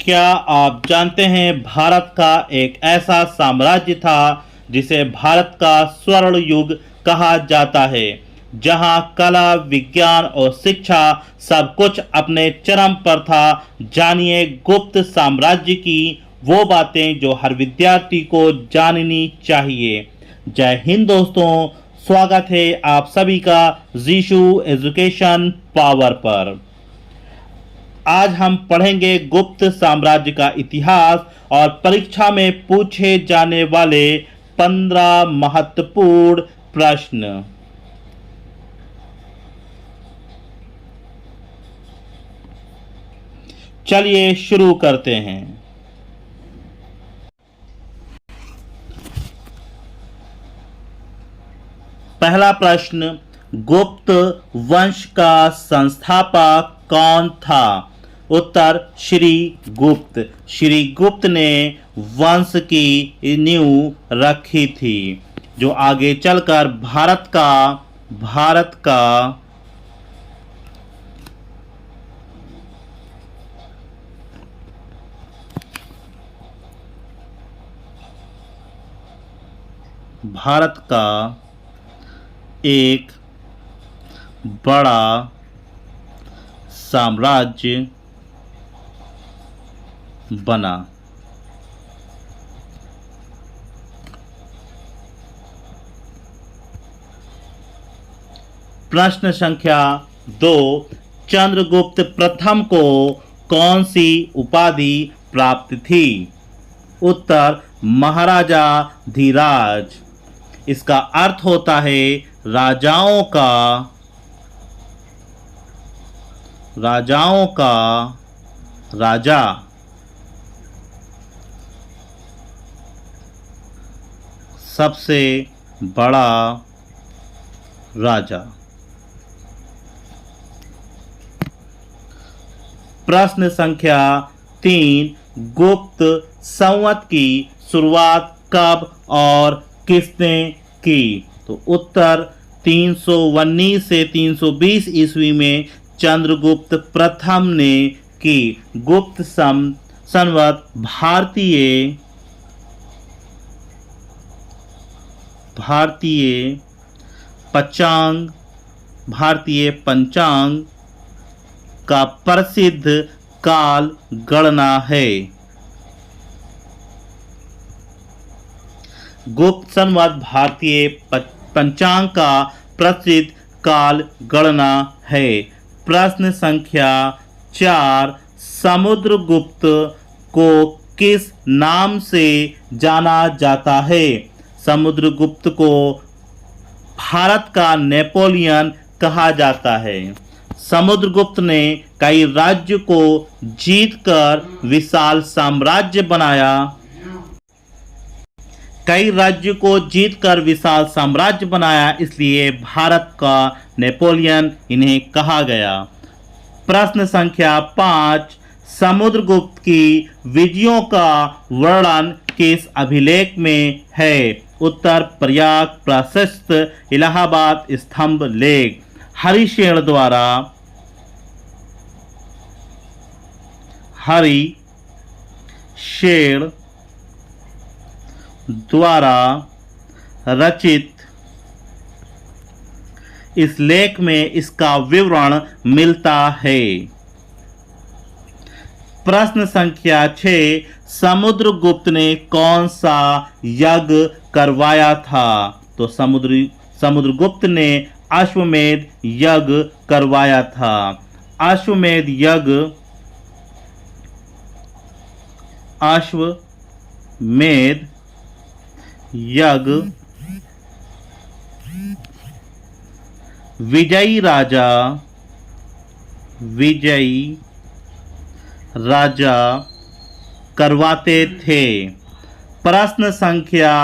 क्या आप जानते हैं भारत का एक ऐसा साम्राज्य था जिसे भारत का स्वर्ण युग कहा जाता है, जहां कला, विज्ञान और शिक्षा सब कुछ अपने चरम पर था। जानिए गुप्त साम्राज्य की वो बातें जो हर विद्यार्थी को जाननी चाहिए। जय हिंद दोस्तों, स्वागत है आप सभी का जीशु एजुकेशन पावर पर। आज हम पढ़ेंगे गुप्त साम्राज्य का इतिहास और परीक्षा में पूछे जाने वाले 15 महत्वपूर्ण प्रश्न। चलिए शुरू करते हैं। पहला प्रश्न, गुप्त वंश का संस्थापक कौन था? उत्तर, श्री गुप्त। श्री गुप्त ने वंश की नींव रखी थी, जो आगे चलकर भारत का एक बड़ा साम्राज्य बना। प्रश्न संख्या 2, चंद्रगुप्त प्रथम को कौन सी उपाधि प्राप्त थी? उत्तर, महाराजा धीराज। इसका अर्थ होता है राजाओं का राजा। सबसे बड़ा राजा। प्रश्न संख्या 3, गुप्त संवत की शुरुआत कब और किसने की? तो उत्तर, 319 से 320 ईस्वी में चंद्रगुप्त प्रथम ने की। गुप्त संवत भारतीय पंचांग का प्रसिद्ध काल गणना है। गुप्त संवत भारतीय पंचांग का प्रसिद्ध काल गणना है। प्रश्न संख्या 4, समुद्रगुप्त को किस नाम से जाना जाता है? समुद्रगुप्त को भारत का नेपोलियन कहा जाता है। समुद्रगुप्त ने कई राज्यों को जीतकर विशाल साम्राज्य बनाया, इसलिए भारत का नेपोलियन इन्हें कहा गया। प्रश्न संख्या 5, समुद्रगुप्त की विजयों का वर्णन किस अभिलेख में है? उत्तर, प्रयाग प्रशस्त इलाहाबाद स्तंभ लेख। हरिशेन द्वारा रचित इस लेख में इसका विवरण मिलता है। प्रश्न संख्या 6, समुद्रगुप्त ने कौन सा यज्ञ करवाया था? तो समुद्रगुप्त ने अश्वमेध यज्ञ करवाया था। अश्वमेध यज्ञ विजयी राजा करवाते थे। प्रश्न संख्या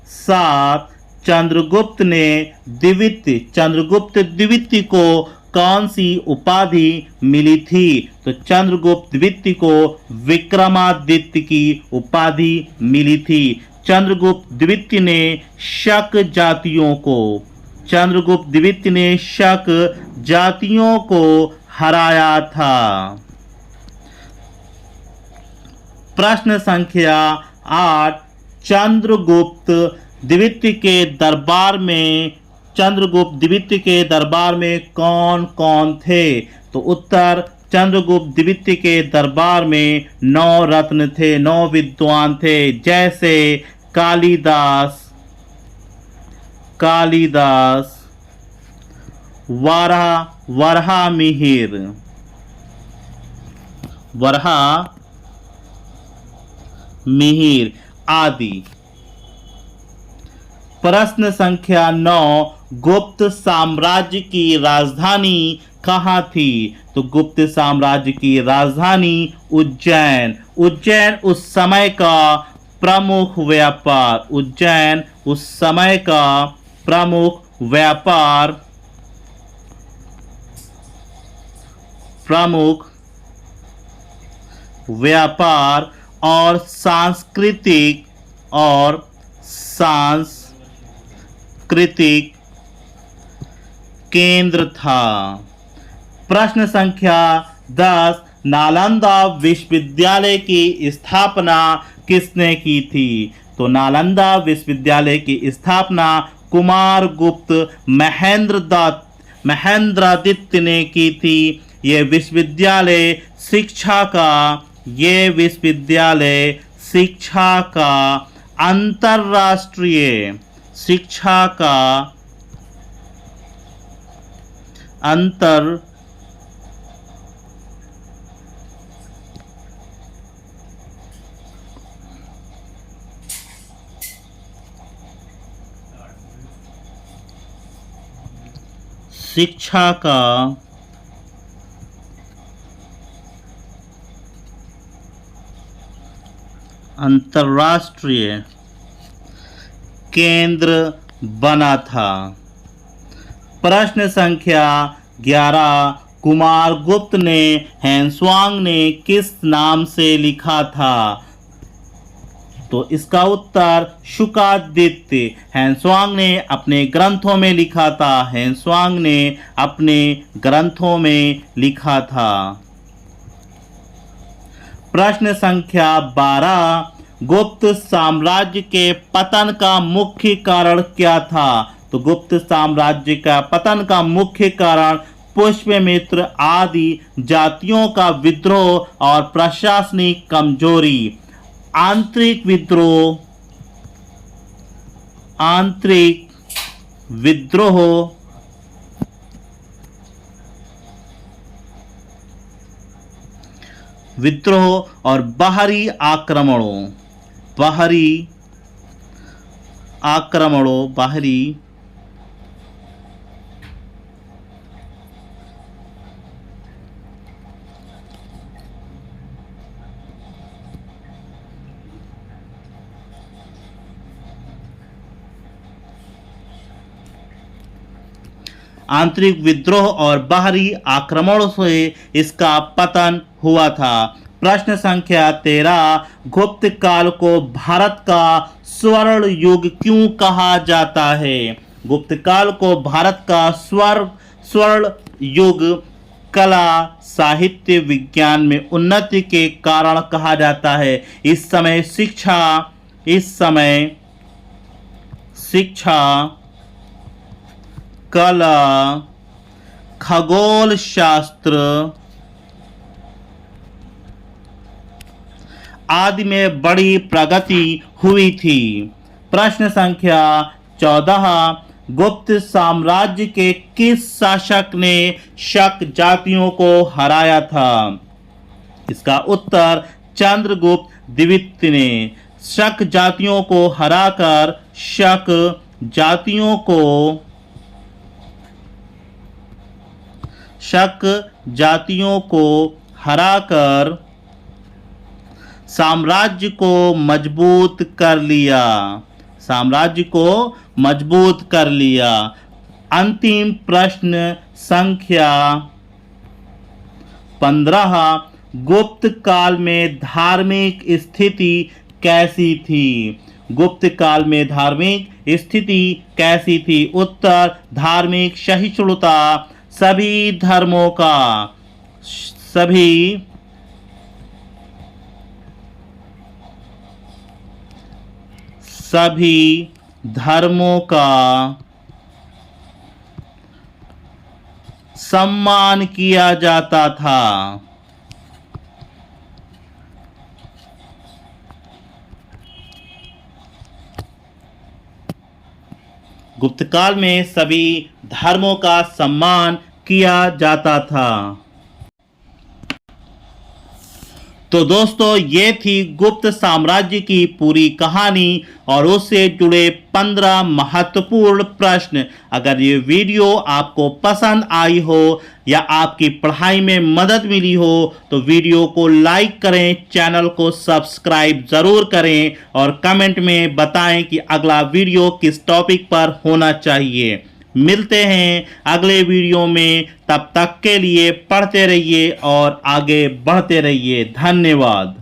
7, चंद्रगुप्त द्वितीय को कौन सी उपाधि मिली थी? तो चंद्रगुप्त द्वितीय को विक्रमादित्य की उपाधि मिली थी। चंद्रगुप्त द्वितीय ने शक जातियों को हराया था। प्रश्न संख्या 8, चंद्रगुप्त द्वितीय के दरबार में कौन कौन थे? तो उत्तर, चंद्रगुप्त द्वितीय के दरबार में 9 रत्न थे, 9 विद्वान थे, जैसे कालिदास, वराहमिहिर आदि। प्रश्न संख्या 9, गुप्त साम्राज्य की राजधानी कहाँ थी? तो गुप्त साम्राज्य की राजधानी उज्जैन। उज्जैन उस समय का प्रमुख व्यापार और सांस्कृतिक केंद्र था। प्रश्न संख्या 10, नालंदा विश्वविद्यालय की स्थापना किसने की थी? तो नालंदा विश्वविद्यालय की स्थापना कुमारगुप्त महेंद्रादित्य ने की थी। ये विश्वविद्यालय शिक्षा का अंतरराष्ट्रीय शिक्षा का अंतरराष्ट्रीय केंद्र बना था। प्रश्न संख्या 11, कुमारगुप्त ने हेनस्वांग ने किस नाम से लिखा था? तो इसका उत्तर शुकादित्य। हेनस्वांग ने अपने ग्रंथों में लिखा था। प्रश्न संख्या 12, गुप्त साम्राज्य के पतन का मुख्य कारण क्या था? तो गुप्त साम्राज्य का पतन का मुख्य कारण पुष्यमित्र आदि जातियों का विद्रोह और प्रशासनिक कमजोरी। आंतरिक विद्रोह और बाहरी आंतरिक विद्रोह और बाहरी आक्रमणों से इसका पतन हुआ था। प्रश्न संख्या 13, गुप्त काल को भारत का स्वर्ण युग क्यों कहा जाता है? गुप्त काल को भारत का स्वर्ण युग कला, साहित्य, विज्ञान में उन्नति के कारण कहा जाता है। इस समय शिक्षा, कला, खगोल शास्त्र आदि में बड़ी प्रगति हुई थी। प्रश्न संख्या 14, गुप्त साम्राज्य के किस शासक ने शक जातियों को हराया था? इसका उत्तर चंद्रगुप्त द्वितीय ने शक जातियों को हराकर साम्राज्य को मजबूत कर लिया। अंतिम प्रश्न संख्या 15, गुप्त काल में धार्मिक स्थिति कैसी थी? गुप्त काल में धार्मिक स्थिति कैसी थी? उत्तर, धार्मिक सहिष्णुता, सभी सभी धर्मों का सम्मान किया जाता था। गुप्त काल में सभी धर्मों का सम्मान किया जाता था। तो दोस्तों, ये थी गुप्त साम्राज्य की पूरी कहानी और उससे जुड़े 15 महत्वपूर्ण प्रश्न। अगर ये वीडियो आपको पसंद आई हो या आपकी पढ़ाई में मदद मिली हो तो वीडियो को लाइक करें, चैनल को सब्सक्राइब ज़रूर करें और कमेंट में बताएं कि अगला वीडियो किस टॉपिक पर होना चाहिए। मिलते हैं अगले वीडियो में, तब तक के लिए पढ़ते रहिए और आगे बढ़ते रहिए। धन्यवाद।